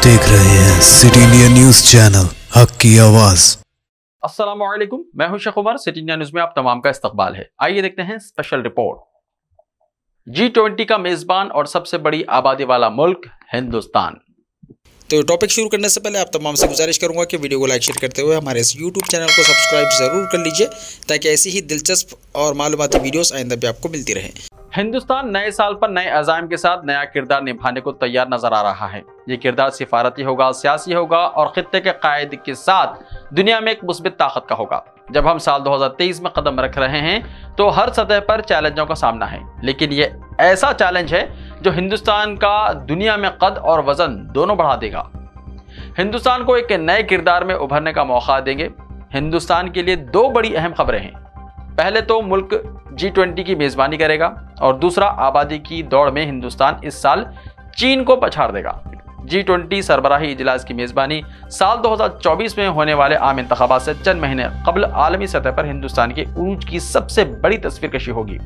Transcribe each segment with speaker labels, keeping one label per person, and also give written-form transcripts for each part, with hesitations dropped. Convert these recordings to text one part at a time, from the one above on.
Speaker 1: देख रहे हैं सिटी इंडिया न्यूज चैनल, हक की आवाज।
Speaker 2: अस्सलाम वालेकुम, मैं हूं Sheikh Umar. City India News में आप तमाम का इस्तकबाल है। आइए देखते हैं स्पेशल रिपोर्ट। G20 का मेजबान और सबसे बड़ी आबादी वाला मुल्क हिंदुस्तान।
Speaker 3: तो टॉपिक शुरू करने से पहले आप तमाम से गुजारिश करूंगा कि वीडियो को लाइक शेयर करते हुए हमारे इस यूट्यूब चैनल को सब्सक्राइब ज़रूर कर लीजिए, ताकि ऐसी ही दिलचस्प और मालूमाती वीडियोस आइंदा भी आपको मिलती रहें।
Speaker 2: हिंदुस्तान नए साल पर नए अज़ाइम के साथ नया किरदार निभाने को तैयार नजर आ रहा है। ये किरदार सिफारती होगा, सियासी होगा और खित्ते के कायद के साथ दुनिया में एक मुस्बित ताकत का होगा। जब हम साल 2023 में कदम रख रहे हैं तो हर सतह पर चैलेंजों का सामना है, लेकिन ये ऐसा चैलेंज है जो हिंदुस्तान का दुनिया में कद और वजन दोनों बढ़ा देगा। हिंदुस्तान को एक नए किरदार में उभरने का मौका देंगे। हिंदुस्तान के लिए दो बड़ी अहम खबरें हैं। पहले तो मुल्क G20 की मेजबानी करेगा और दूसरा, आबादी की दौड़ में हिंदुस्तान इस साल चीन को पछाड़ देगा। G20 सरबराही इजलास की मेजबानी साल 2024 में होने वाले आम इंतखाबात से चंद महीने कबल आलमी सतह पर हिंदुस्तान के उरूज की सबसे बड़ी तस्वीर कशी होगी।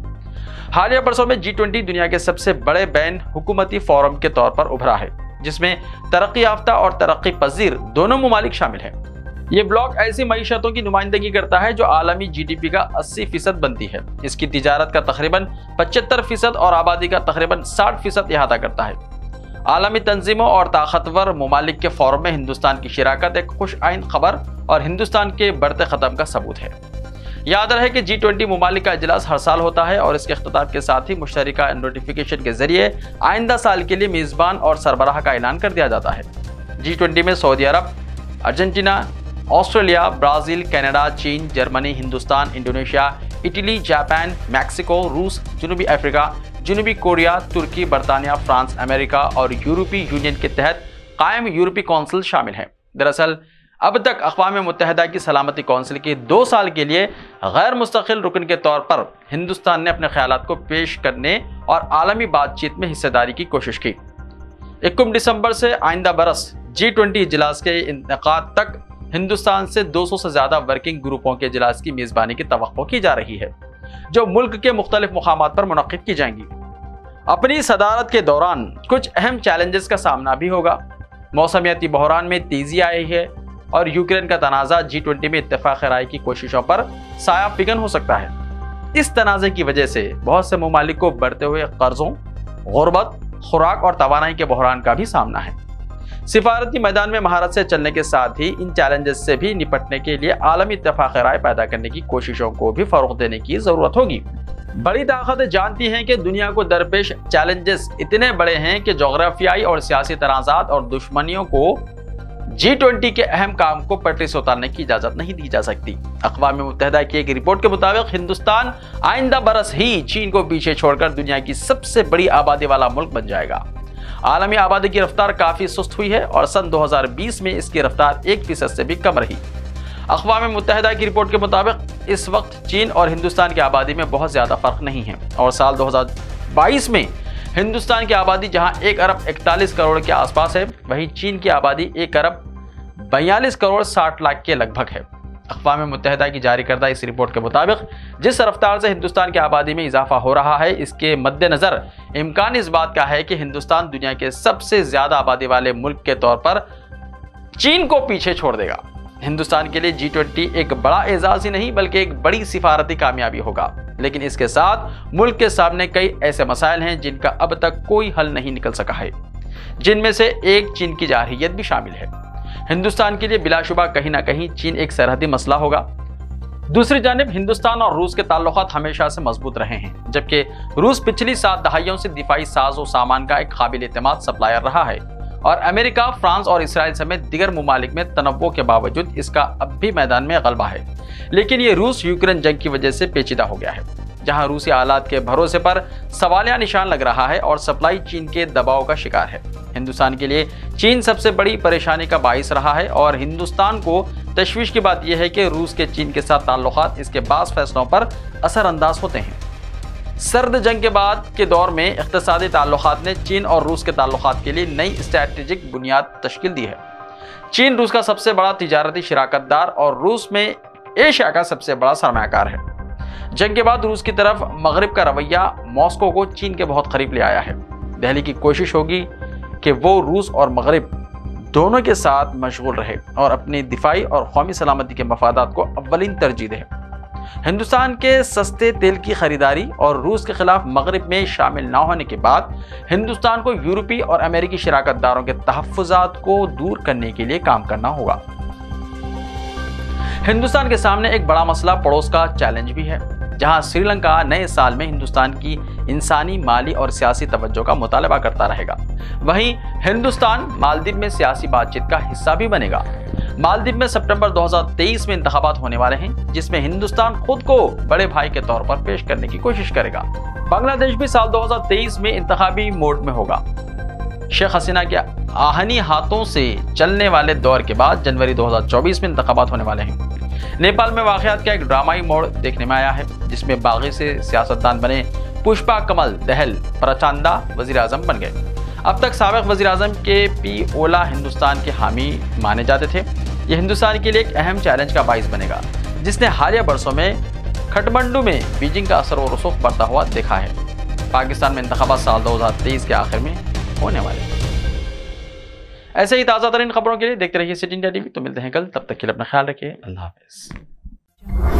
Speaker 2: हालिया बरसों में G20 दुनिया के सबसे बड़े बैन हुकूमती फोरम के तौर पर उभरा है, जिसमें तरक्की याफ्ता और तरक्की पजीर दोनों ममालिक शामिल हैं। ये ब्लॉक ऐसी मईशतों की नुमाइंदगी करता है जो आलमी GDP का 80% बनती है। इसकी तिजारत का तकरीबन 75% और आबादी का तकरीबन 60% अहाता करता है। आलमी तंजीमों और ताकतवर ममालिक के फोरम में हिंदुस्तान की शिराकत एक खुश आइन खबर और हिंदुस्तान के बढ़ते ख़त्म का सबूत है। याद रहे कि G20 ममालिक का इजलास हर साल होता है और इसके इख्तिताम के साथ ही मुश्तरका नोटिफिकेशन के जरिए आइंदा साल के लिए मेज़बान और सरबराह का ऐलान कर दिया जाता है। G20 में सऊदी अरब, अर्जेंटीना, ऑस्ट्रेलिया, ब्राज़ील, कनाडा, चीन, Germany, Hindustan, Indonesia, Italy, Japan, Mexico, रूस, जनूबी अफ्रीका, जनूबी कोरिया, तुर्की, बरतानिया, फ्रांस, अमेरिका और यूरोपीय यूनियन के तहत कायम यूरोपीय कौंसिल शामिल हैं। दरअसल अब तक अक़वाम मुत्तहिदा की सलामती कौंसिल के 2 साल के लिए गैर मुस्तकिल रुकन के तौर पर हिंदुस्तान ने अपने ख्यालात को पेश करने और आलमी बातचीत में हिस्सेदारी की कोशिश की। 21 दिसंबर से आइंदा बरस G20 इजलास के इनेकाद तक हिंदुस्तान से 200 से ज़्यादा वर्किंग ग्रुपों के इजलास की मेज़बानी की तवक्को की जा रही है, जो मुल्क के मुख्तलिफ मुकामात पर मुनक़्क़िद की जाएंगी। अपनी सदारत के दौरान कुछ अहम चैलेंजेस का सामना भी होगा। मौसमियाती बहरान में तेज़ी आई है और यूक्रेन का तनाज़ा G20 में इत्तेफाक राय की कोशिशों पर साया फिगन हो सकता है। इस तनाज़े की वजह से बहुत से ममालिक को बढ़ते हुए कर्ज़ों, गुर्बत, खुराक और तवानाई के बहरान का भी सामना है। सिफारती मैदान में महारत से चलने के साथ ही इन चैलेंजेस से भी निपटने के लिए आलमी इत्तेफाक राय पैदा करने की कोशिशों को भी फ़रोग़ देने की ज़रूरत होगी। बड़ी ताकतें जानती हैं कि दुनिया को दरपेश चैलेंजेस इतने बड़े हैं कि जोग्राफियाई और सियासी तनाज़ात और दुश्मनियों को G20 के अहम काम को पटरी से उतारने की इजाज़त नहीं दी जा सकती। अक़वाम मुत्तहिदा की एक रिपोर्ट के मुताबिक हिंदुस्तान आइंदा बरस ही चीन को पीछे छोड़कर दुनिया की सबसे बड़ी आबादी वाला मुल्क बन जाएगा। आलमी आबादी की रफ्तार काफ़ी सुस्त हुई है और सन 2020 में इसकी रफ्तार 1% से भी कम रही। अक़वाम मुत्तहिदा की रिपोर्ट के मुताबिक इस वक्त चीन और हिंदुस्तान की आबादी में बहुत ज़्यादा फ़र्क नहीं है और साल 2022 में हिंदुस्तान की आबादी जहां 1 अरब 41 करोड़ के आसपास है, वहीं चीन की आबादी 1 अरब 42 करोड़ 60 लाख के लगभग है। अक़वाम मुत्तहिदा की जारी करदा इस रिपोर्ट के मुताबिक जिस रफ्तार से हिंदुस्तान की आबादी में इजाफा हो रहा है, इसके मद्देनज़र इम्कान इस बात का है कि हिंदुस्तान दुनिया के सबसे ज़्यादा आबादी वाले मुल्क के तौर पर चीन को पीछे छोड़ देगा। हिंदुस्तान के लिए G20 एक बड़ा एजाज़ ही नहीं बल्कि एक बड़ी सिफारती कामयाबी होगा, लेकिन इसके साथ मुल्क के सामने कई ऐसे मसाइल हैं जिनका अब तक कोई हल नहीं निकल सका है, जिनमें से एक चीन की जारहियत भी शामिल है। हिंदुस्तान के लिए बिलाशुबा कहीं ना कहीं चीन एक सरहदी मसला होगा। दूसरी जानिब हिंदुस्तान और रूस के ताल्लुकात हमेशा से मजबूत रहे हैं, जबकि रूस पिछली 7 दहाइयों से दिफाई साजो सामान का एक काबिल एतमाद सप्लायर रहा है और अमेरिका, फ्रांस और इसराइल समेत दीगर ममालिक में तनव्वुर के बावजूद इसका अब भी मैदान में गलबा है। लेकिन ये रूस यूक्रेन जंग की वजह से पेचीदा हो गया है, जहां रूसी आलात के भरोसे पर सवालिया निशान लग रहा है और सप्लाई चीन के दबाव का शिकार है। हिंदुस्तान के लिए चीन सबसे बड़ी परेशानी का बाइस रहा है और हिंदुस्तान को तशवीश की बात यह है कि रूस के चीन के साथ ताल्लुकात इसके बाज़ फैसलों पर असरअंदाज होते हैं। सर्द जंग के बाद के दौर में इक़्तिसादी ताल्लुकात ने चीन और रूस के ताल्लुकात के लिए नई स्ट्रैटेजिक बुनियाद तश्कील दी है। चीन रूस का सबसे बड़ा तिजारती शराकतदार और रूस में एशिया का सबसे बड़ा सरमायाकार है। जंग के बाद रूस की तरफ मगरिब का रवैया मॉस्को को चीन के बहुत करीब ले आया है। दिल्ली की कोशिश होगी कि वो रूस और मगरिब दोनों के साथ मशगूल रहे और अपनी दिफाई और कौमी सलामती के मफादात को अव्वलीन तरजीह दे। हिंदुस्तान के सस्ते तेल की खरीदारी और रूस के खिलाफ मगरिब में शामिल न होने के बाद हिंदुस्तान को यूरोपीय और अमेरिकी शराकतदारों के तहफ़्फ़ुज़ात को दूर करने के लिए काम करना होगा। हिंदुस्तान के सामने एक बड़ा मसला पड़ोस का चैलेंज भी है, जहां श्रीलंका नए साल में हिंदुस्तान की इंसानी, माली और सियासी तवज्जो का मुतालबा करता रहेगा। वहीं हिंदुस्तान मालदीव में सियासी बातचीत का हिस्सा भी बनेगा। मालदीव में सितंबर 2023 में इंतखाबात होने वाले हैं, जिसमें हिंदुस्तान खुद को बड़े भाई के तौर पर पेश करने की कोशिश करेगा। बांग्लादेश भी साल 2023 में इंतखाबी मोड में होगा। शेख हसीना के आहनी हाथों से चलने वाले दौर के बाद जनवरी 2024 में इंतखाबात होने वाले हैं। नेपाल में वाक़यात का एक ड्रामाई मोड़ देखने में आया है, जिसमें बागी से सियासतदान बने पुष्पा कमल दहल प्रचंडा वज़ीर आज़म बन गए। अब तक साबिक़ वज़ीर आज़म के पी ओला हिंदुस्तान के हामी माने जाते थे। यह हिंदुस्तान के लिए एक अहम चैलेंज का बाइस बनेगा, जिसने हालिया बरसों में खटमंडू में बीजिंग का असर और रसूख बढ़ता हुआ देखा है। पाकिस्तान में इंतखाबात साल 2023 के आखिर में होने वाले हैं। ऐसे ही ताज़ा तरीन खबरों के लिए देखते रहिए सिटी इंडिया टीवी। तो मिलते हैं कल, तब तक के लिए अपना ख्याल रखिए। अल्लाह हाफ़िज़।